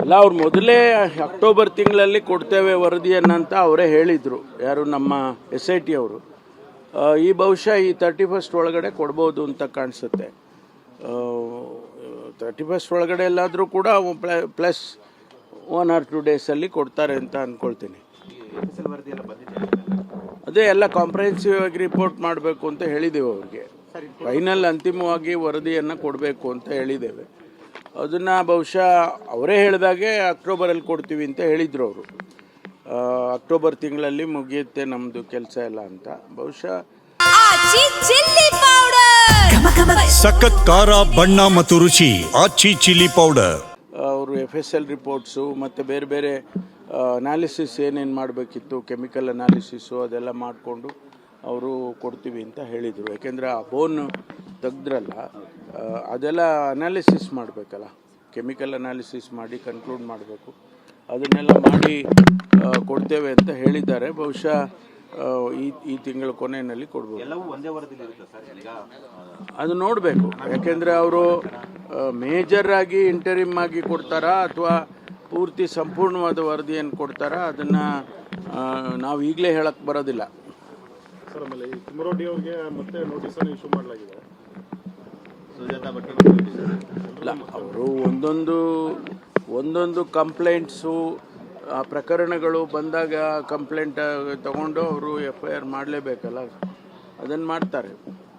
ಅಲ್ಲ, ಅವ್ರು ಮೊದಲೇ ಅಕ್ಟೋಬರ್ ತಿಂಗಳಲ್ಲಿ ಕೊಡ್ತೇವೆ ವರದಿಯನ್ನಂತ ಅವರೇ ಹೇಳಿದರು. ಯಾರು, ನಮ್ಮ SIT ಅವರು. ಈ ಬಹುಶಃ ಈ 31st ಒಳಗಡೆ ಕೊಡ್ಬೋದು ಅಂತ ಕಾಣಿಸುತ್ತೆ. 31st ಒಳಗಡೆ ಎಲ್ಲಾದರೂ ಕೂಡ ಪ್ಲಸ್ 1 or 2 ಡೇಸಲ್ಲಿ ಕೊಡ್ತಾರೆ ಅಂತ ಅಂದ್ಕೊಳ್ತೀನಿ. ಅದೇ ಎಲ್ಲ ಕಾಂಪ್ರಹೆನ್ಸಿವ್ ಆಗಿ ರಿಪೋರ್ಟ್ ಮಾಡಬೇಕು ಅಂತ ಹೇಳಿದ್ದೇವೆ ಅವ್ರಿಗೆ. ಫೈನಲ್ ಅಂತಿಮವಾಗಿ ವರದಿಯನ್ನು ಕೊಡಬೇಕು ಅಂತ ಹೇಳಿದ್ದೇವೆ. ಅದನ್ನು ಬಹುಶಃ ಅವರೇ ಹೇಳಿದಾಗೆ ಅಕ್ಟೋಬರಲ್ಲಿ ಕೊಡ್ತೀವಿ ಅಂತ ಹೇಳಿದರು ಅವರು. ಅಕ್ಟೋಬರ್ ತಿಂಗಳಲ್ಲಿ ಮುಗಿಯುತ್ತೆ ನಮ್ಮದು ಕೆಲಸ ಎಲ್ಲ ಅಂತ. ಬಹುಶಃ ಸಖತ್ ಖಾರ, ಬಣ್ಣ ಮತ್ತು ರುಚಿ ಆಚಿ ಚಿಲ್ಲಿ ಪೌಡರ್. ಅವರು FSL ರಿಪೋರ್ಟ್ಸು ಮತ್ತು ಬೇರೆ ಬೇರೆ ಅನಾಲಿಸಿಸ್ ಏನೇನು ಮಾಡಬೇಕಿತ್ತು, ಕೆಮಿಕಲ್ ಅನಾಲಿಸಿಸು ಅದೆಲ್ಲ ಮಾಡಿಕೊಂಡು ಅವರು ಕೊಡ್ತೀವಿ ಅಂತ ಹೇಳಿದರು. ಯಾಕೆಂದರೆ ಆ ಬೋನ್ ತೆಗ್ದ್ರಲ್ಲ, ಅದೆಲ್ಲ ಅನಾಲಿಸಿಸ್ ಮಾಡಬೇಕಲ್ಲ, ಕೆಮಿಕಲ್ ಅನಾಲಿಸಿಸ್ ಮಾಡಿ ಕನ್ಕ್ಲೂಡ್ ಮಾಡಬೇಕು. ಅದನ್ನೆಲ್ಲ ಮಾಡಿ ಕೊಡ್ತೇವೆ ಅಂತ ಹೇಳಿದ್ದಾರೆ. ಬಹುಶಃ ಈ ತಿಂಗಳ ಕೊನೆಯಲ್ಲಿ ಕೊಡ್ಬೋದು. ಅದು ನೋಡಬೇಕು. ಯಾಕೆಂದರೆ ಅವರು ಮೇಜರ್ ಆಗಿ ಇಂಟರಿಮ್ ಆಗಿ ಕೊಡ್ತಾರಾ ಅಥವಾ ಪೂರ್ತಿ ಸಂಪೂರ್ಣವಾದ ವರದಿಯನ್ನು ಕೊಡ್ತಾರಾ, ಅದನ್ನು ನಾವು ಈಗಲೇ ಹೇಳಕ್ಕೆ ಬರೋದಿಲ್ಲ. ಸರ್, ಆಮೇಲೆ ತಿಮ್ಮರೋಡಿ ಅವರಿಗೆ ಮತ್ತೆ ನೋಟಿಸನ್ನು ಇಶ್ಯೂ ಮಾಡಲಾಗಿದೆ. ಇಲ್ಲ, ಅವರು ಒಂದೊಂದು ಕಂಪ್ಲೇಂಟ್ಸು, ಪ್ರಕರಣಗಳು ಬಂದಾಗ ಕಂಪ್ಲೇಂಟ್ ತಗೊಂಡು ಅವರು FIR ಮಾಡಲೇಬೇಕಲ್ಲ, ಅದನ್ನು ಮಾಡ್ತಾರೆ.